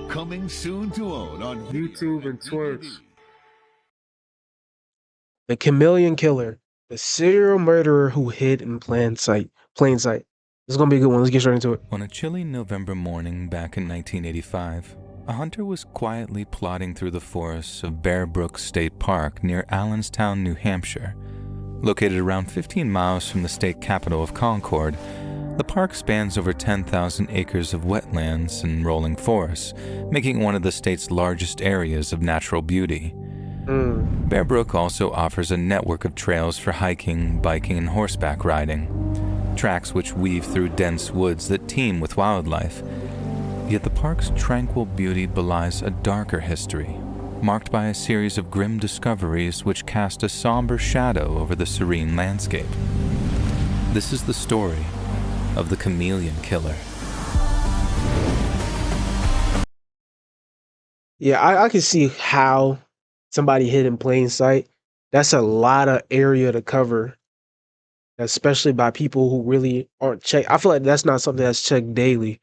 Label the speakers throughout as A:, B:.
A: Coming soon to own on
B: YouTube and Twitch. The Chameleon Killer, the serial murderer who hid in plain sight. Plain sight. This is gonna be a good one. Let's get straight into it.
C: On a chilly November morning back in 1985, a hunter was quietly plodding through the forests of Bear Brook State Park near Allenstown, New Hampshire. Located around 15 miles from the state capital of Concord, the park spans over 10,000 acres of wetlands and rolling forests, making it one of the state's largest areas of natural beauty. Bear Brook also offers a network of trails for hiking, biking, and horseback riding, tracks which weave through dense woods that teem with wildlife. Yet the park's tranquil beauty belies a darker history, marked by a series of grim discoveries which cast a somber shadow over the serene landscape. This is the story of the Chameleon Killer.
B: Yeah, I can see how somebody hid in plain sight. That's a lot of area to cover, especially by people who really aren't checked. I feel like that's not something that's checked daily.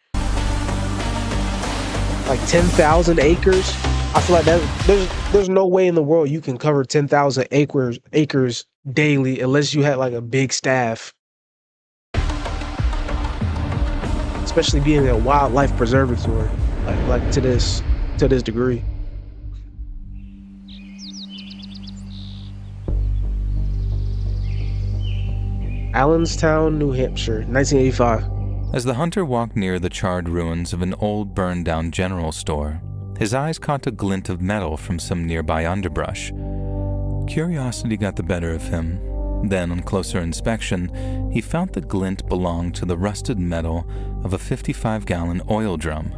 B: Like 10,000 acres. I feel like there's no way in the world you can cover 10,000 acres daily unless you had like a big staff. Especially being a wildlife preservatory, like to this degree. Allenstown, New Hampshire, 1985.
C: As the hunter walked near the charred ruins of an old burned-down general store, his eyes caught a glint of metal from some nearby underbrush. Curiosity got the better of him. Then, on closer inspection, he found the glint belonged to the rusted metal of a 55-gallon oil drum.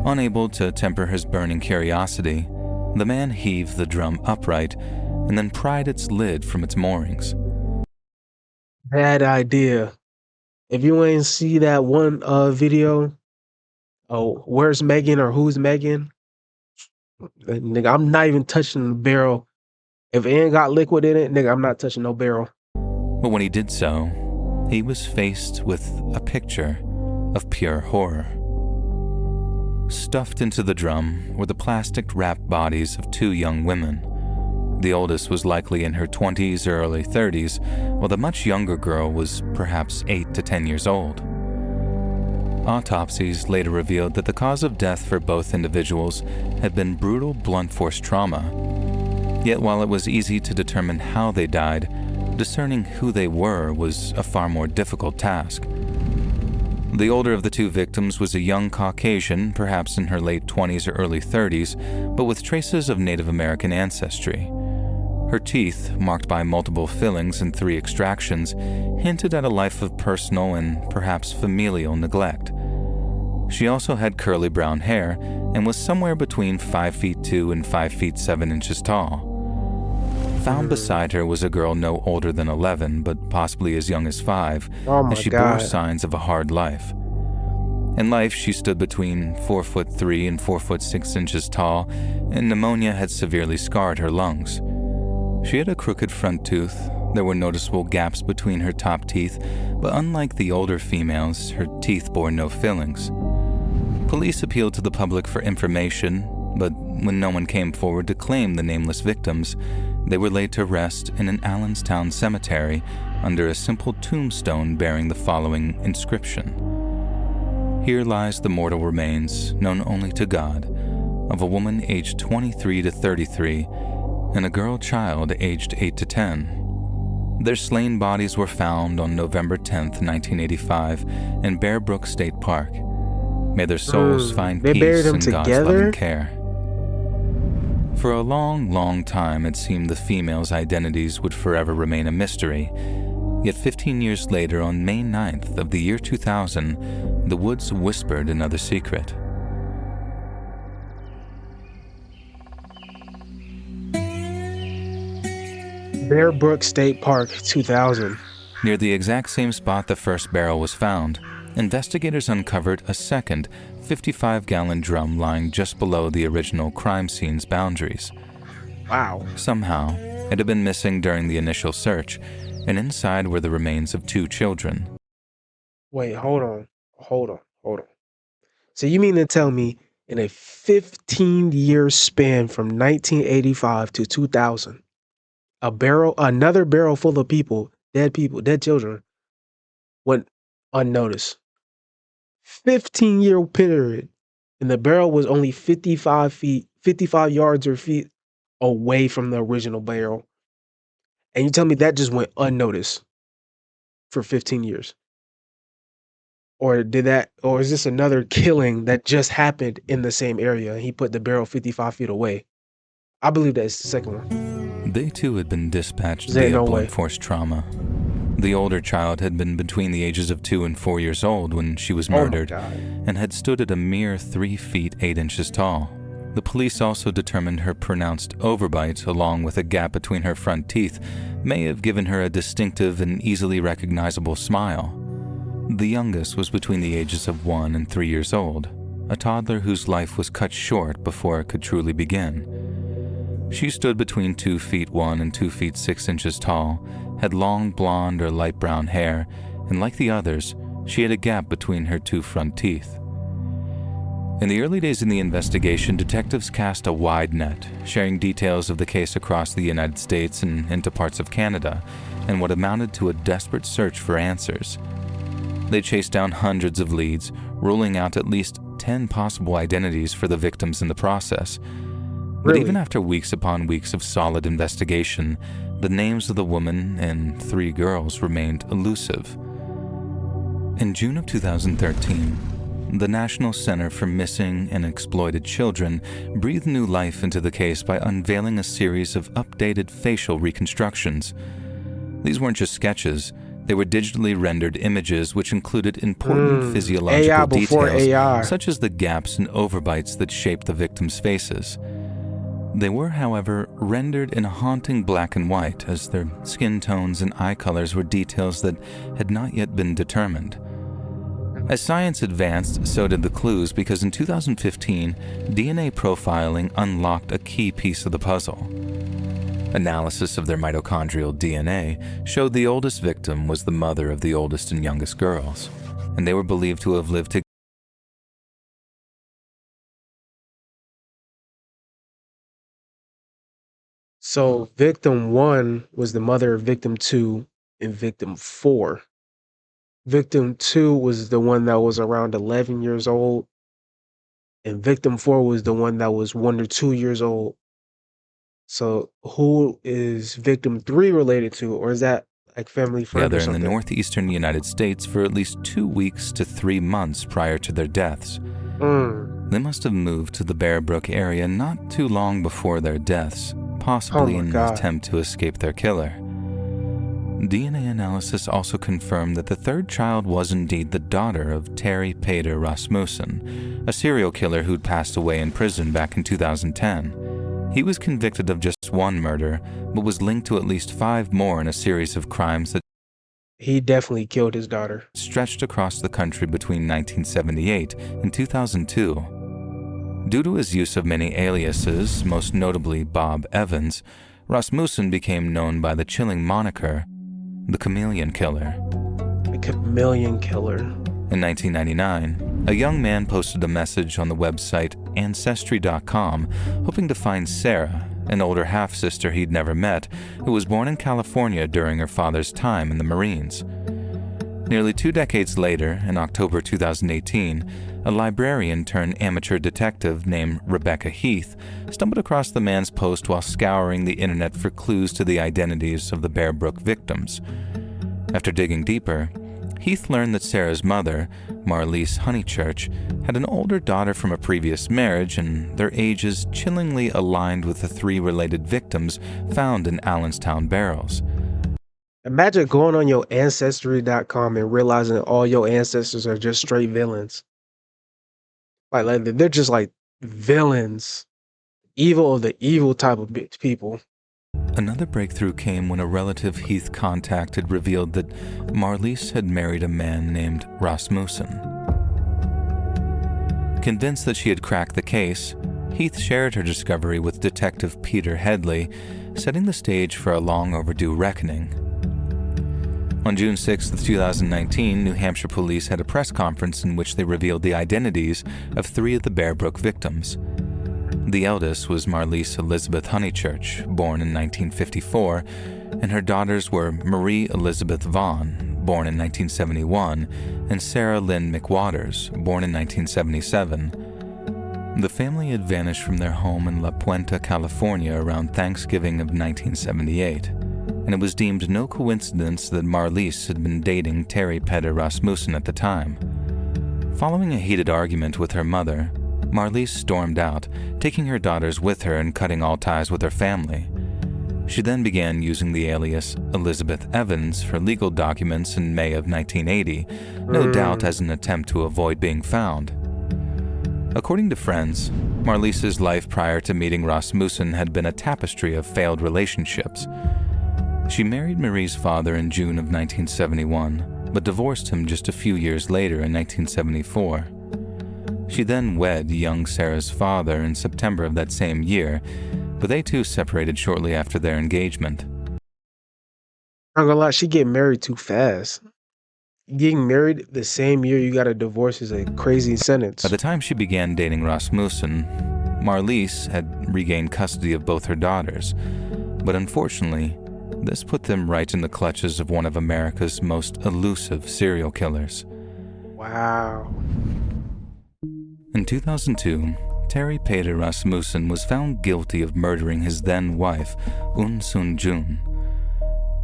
C: Unable to temper his burning curiosity, the man heaved the drum upright and then pried its lid from its moorings.
B: Bad idea. If you ain't see that one video, oh, where's Megan or who's Megan? Nigga, I'm not even touching the barrel. If it ain't got liquid in it, nigga, I'm not touching no barrel.
C: But when he did so, he was faced with a picture of pure horror. Stuffed into the drum were the plastic-wrapped bodies of two young women. The oldest was likely in her 20s or early 30s, while the much younger girl was perhaps 8 to 10 years old. Autopsies later revealed that the cause of death for both individuals had been brutal blunt force trauma. Yet while it was easy to determine how they died, discerning who they were was a far more difficult task. The older of the two victims was a young Caucasian, perhaps in her late 20s or early 30s, but with traces of Native American ancestry. Her teeth, marked by multiple fillings and 3 extractions, hinted at a life of personal and perhaps familial neglect. She also had curly brown hair and was somewhere between 5 feet 2 and 5 feet 7 inches tall. Found beside her was a girl no older than 11, but possibly as young as 5, as she bore signs of a hard life. In life, she stood between 4'3" and 4'6" inches tall, and pneumonia had severely scarred her lungs. She had a crooked front tooth. There were noticeable gaps between her top teeth, but unlike the older females, her teeth bore no fillings. Police appealed to the public for information, but when no one came forward to claim the nameless victims, they were laid to rest in an Allenstown cemetery under a simple tombstone bearing the following inscription: "Here lies the mortal remains, known only to God, of a woman aged 23 to 33 and a girl child aged 8 to 10. Their slain bodies were found on November 10th, 1985 in Bear Brook State Park. May their souls find peace in God's loving care." For a long, long time, it seemed the females' identities would forever remain a mystery. Yet 15 years later, on May 9th of the year 2000, the woods whispered another secret.
B: Bear Brook State Park, 2000.
C: Near the exact same spot the first barrel was found, investigators uncovered a second 55-gallon drum lying just below the original crime scene's boundaries.
B: Wow.
C: Somehow, it had been missing during the initial search, and inside were the remains of 2 children.
B: Wait, hold on. So you mean to tell me in a 15-year span from 1985 to 2000. Another barrel full of people, dead children, went unnoticed. 15-year period, and the barrel was only 55 yards or feet away from the original barrel. And you tell me that just went unnoticed for 15 years? Or is this another killing that just happened in the same area? He put the barrel 55 feet away. I believe that's the second one.
C: They too had been dispatched
B: There ain't
C: via
B: no
C: blunt
B: way.
C: force trauma. The older child had been between the ages of 2 and 4 years old when she was
B: Oh my
C: murdered
B: God.
C: and had stood at a mere 3 feet 8 inches tall. The police also determined her pronounced overbite, along with a gap between her front teeth, may have given her a distinctive and easily recognizable smile. The youngest was between the ages of 1 and 3 years old, a toddler whose life was cut short before it could truly begin. She stood between 2 feet 1 and 2 feet 6 inches tall, had long blonde or light brown hair, and like the others, she had a gap between her 2 front teeth. In the early days in the investigation, detectives cast a wide net, sharing details of the case across the United States and into parts of Canada, and what amounted to a desperate search for answers. They chased down hundreds of leads, ruling out at least 10 possible identities for the victims in the process. But even after weeks upon weeks of solid investigation, the names of the woman and 3 girls remained elusive. In June of 2013, the National Center for Missing and Exploited Children breathed new life into the case by unveiling a series of updated facial reconstructions. These weren't just sketches. They were digitally rendered images which included important physiological
B: AI before
C: details,
B: AI.
C: such as the gaps and overbites that shaped the victims' faces. They were, however, rendered in a haunting black and white, as their skin tones and eye colors were details that had not yet been determined. As science advanced, so did the clues, because in 2015, DNA profiling unlocked a key piece of the puzzle. Analysis of their mitochondrial DNA showed the oldest victim was the mother of the oldest and youngest girls, and they were believed to have lived together.
B: So victim 1 was the mother of victim 2 and victim 4. Victim 2 was the one that was around 11 years old, and victim 4 was the one that was 1 or 2 years old. So who is victim 3 related to, or is that like family friend
C: Together
B: or
C: in the
B: something?
C: northeastern United States for at least 2 weeks to 3 months prior to their deaths. They must have moved to the Bear Brook area not too long before their deaths, possibly in an attempt to escape their killer. DNA analysis also confirmed that the third child was indeed the daughter of Terry Peder Rasmussen, a serial killer who'd passed away in prison back in 2010. He was convicted of just 1 murder, but was linked to at least 5 more in a series of crimes that
B: He definitely killed his daughter.
C: stretched across the country between 1978 and 2002. Due to his use of many aliases, most notably Bob Evans, Rasmussen became known by the chilling moniker, the Chameleon Killer.
B: The Chameleon Killer.
C: In 1999, a young man posted a message on the website Ancestry.com hoping to find Sarah, an older half-sister he'd never met, who was born in California during her father's time in the Marines. Nearly 2 decades later, in October 2018, a librarian turned amateur detective named Rebecca Heath stumbled across the man's post while scouring the internet for clues to the identities of the Bear Brook victims. After digging deeper, Heath learned that Sarah's mother, Marlise Honeychurch, had an older daughter from a previous marriage, and their ages chillingly aligned with the 3 related victims found in Allenstown barrels.
B: Imagine going on your Ancestry.com and realizing all your ancestors are just straight villains. Like they're just like villains. Evil of the evil type of people.
C: Another breakthrough came when a relative Heath contacted revealed that Marlise had married a man named Rasmussen. Convinced that she had cracked the case, Heath shared her discovery with Detective Peter Headley, setting the stage for a long overdue reckoning. On June 6, 2019, New Hampshire police had a press conference in which they revealed the identities of 3 of the Bear Brook victims. The eldest was Marlise Elizabeth Honeychurch, born in 1954, and her daughters were Marie Elizabeth Vaughn, born in 1971, and Sarah Lynn McWaters, born in 1977. The family had vanished from their home in La Puente, California around Thanksgiving of 1978, and it was deemed no coincidence that Marlise had been dating Terry Peder Rasmussen at the time. Following a heated argument with her mother, Marlise stormed out, taking her daughters with her and cutting all ties with her family. She then began using the alias Elizabeth Evans for legal documents in May of 1980, no doubt as an attempt to avoid being found. According to friends, Marlise's life prior to meeting Rasmussen had been a tapestry of failed relationships. She married Marie's father in June of 1971, but divorced him just a few years later in 1974. She then wed young Sarah's father in September of that same year, but they too separated shortly after their engagement.
B: I'm gonna lie, she get married too fast. Getting married the same year you got a divorce is a crazy sentence.
C: By the time she began dating Rasmussen, Marlise had regained custody of both her daughters, but unfortunately, this put them right in the clutches of one of America's most elusive serial killers.
B: Wow.
C: In 2002, Terry Peder Rasmussen was found guilty of murdering his then-wife, Eun Sun Jun.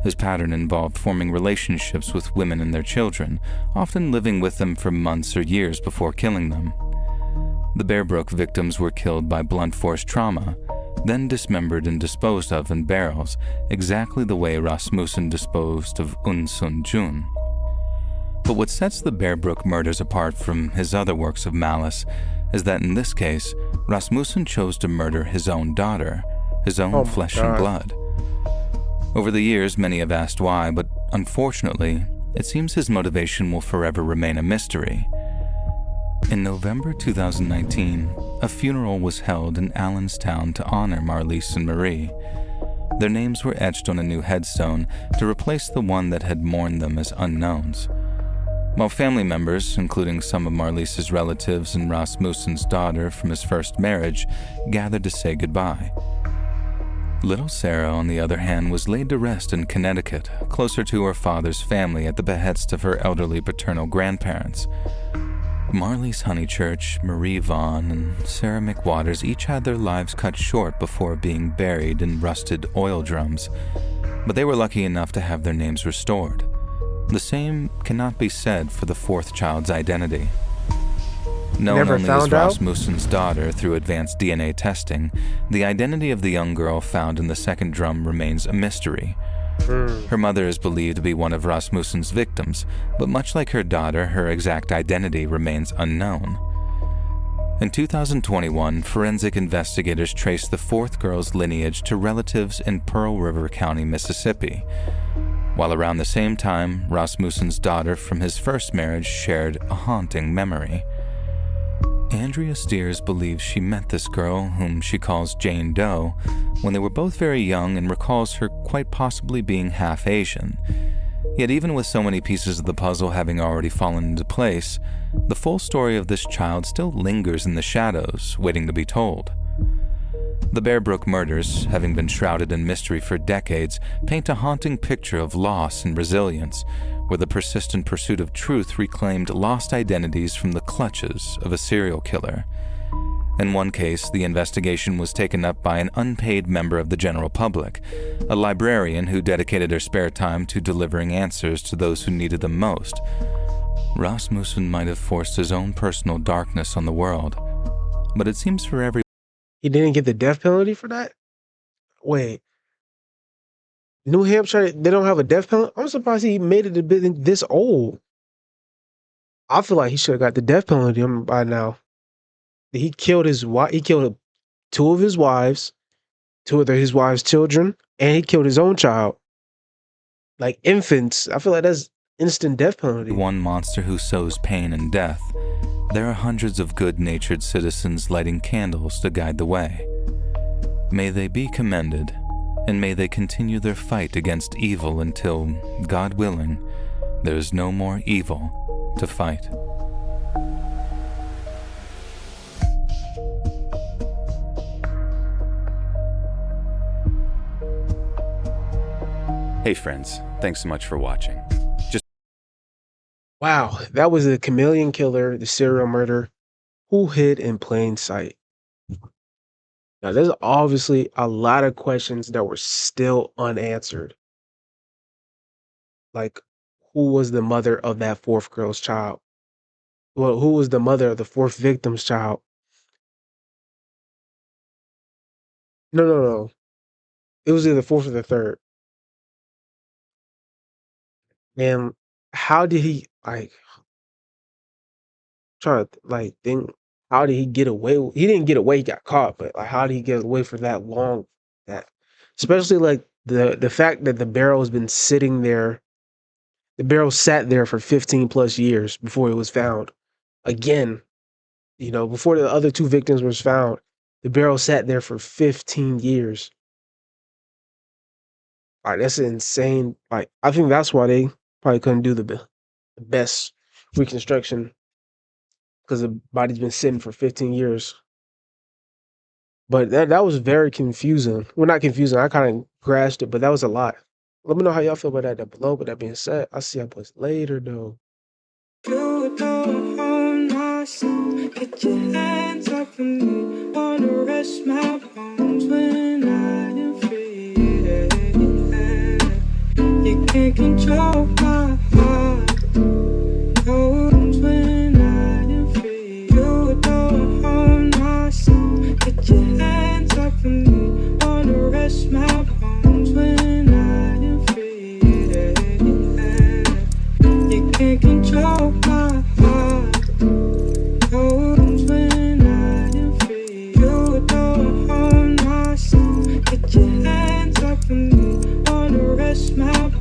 C: His pattern involved forming relationships with women and their children, often living with them for months or years before killing them. The Bear Brook victims were killed by blunt force trauma, then dismembered and disposed of in barrels, exactly the way Rasmussen disposed of Eun Sun Jun. But what sets the Bear Brook murders apart from his other works of malice is that in this case, Rasmussen chose to murder his own daughter, his own flesh and blood. Over the years, many have asked why, but unfortunately, it seems his motivation will forever remain a mystery. In November 2019, a funeral was held in Allenstown to honor Marlise and Marie. Their names were etched on a new headstone to replace the one that had mourned them as unknowns. While family members, including some of Marlise's relatives and Rasmussen's daughter from his first marriage, gathered to say goodbye. Little Sarah, on the other hand, was laid to rest in Connecticut, closer to her father's family at the behest of her elderly paternal grandparents. Marlise Honeychurch, Marie Vaughn, and Sarah McWaters each had their lives cut short before being buried in rusted oil drums, but they were lucky enough to have their names restored. The same cannot be said for the fourth child's identity. Known only as Rasmussen's daughter through advanced DNA testing, the identity of the young girl found in the second drum remains a mystery. Her mother is believed to be one of Rasmussen's victims, but much like her daughter, her exact identity remains unknown. In 2021, forensic investigators traced the fourth girl's lineage to relatives in Pearl River County, Mississippi, while around the same time, Rasmussen's daughter from his first marriage shared a haunting memory. Andrea Steers believes she met this girl, whom she calls Jane Doe, when they were both very young and recalls her quite possibly being half Asian. Yet even with so many pieces of the puzzle having already fallen into place, the full story of this child still lingers in the shadows, waiting to be told. The Bear Brook murders, having been shrouded in mystery for decades, paint a haunting picture of loss and resilience, where the persistent pursuit of truth reclaimed lost identities from the clutches of a serial killer. In one case, the investigation was taken up by an unpaid member of the general public, a librarian who dedicated her spare time to delivering answers to those who needed them most. Rasmussen might have forced his own personal darkness on the world, but it seems for every
B: He didn't get the death penalty for that? Wait. New Hampshire, they don't have a death penalty? I'm surprised he made it a bit this old. I feel like he should have got the death penalty by now. He killed his wife. He killed 2 of his wives, 2 of his wives' children, and he killed his own child. Like infants. I feel like that's instant death penalty.
C: one monster who sows pain and death, there are hundreds of good-natured citizens lighting candles to guide the way. May they be commended, and may they continue their fight against evil until, God willing, there's no more evil to fight. Hey friends, thanks so much for watching.
B: Wow, that was the Chameleon killer, the serial murder, who hid in plain sight. Now, there's obviously a lot of questions that were still unanswered. Like, who was the mother of that fourth girl's child? Well, who was the mother of the fourth victim's child? No. It was either the fourth or the third. And how did he, like, trying to, like, think, how did he get away? He didn't get away, he got caught, but, like, how did he get away for that long? That, especially, like, the fact that the barrel has been sitting there, the barrel sat there for 15 plus years before it was found. Again, you know, before the other two victims was found, the barrel sat there for 15 years. Like, that's insane. Like, I think that's why they probably couldn't do the best reconstruction, because the body's been sitting for 15 years. But that was very confusing. Well, not confusing. I kind of grasped it, but that was a lot. Let me know how y'all feel about that down below. But that being said, I'll see y'all boys later, though.
D: You don't own my soul. Get your hands off of me. Wanna rest my bones when I am free. You can't control my heart. Bones when I am free. You don't own my soul. Get your hands off of me. Wanna rest my bones when I am free. You can't control my heart. Bones when I am free. You don't own my soul. Get your hands off of me. Wanna rest my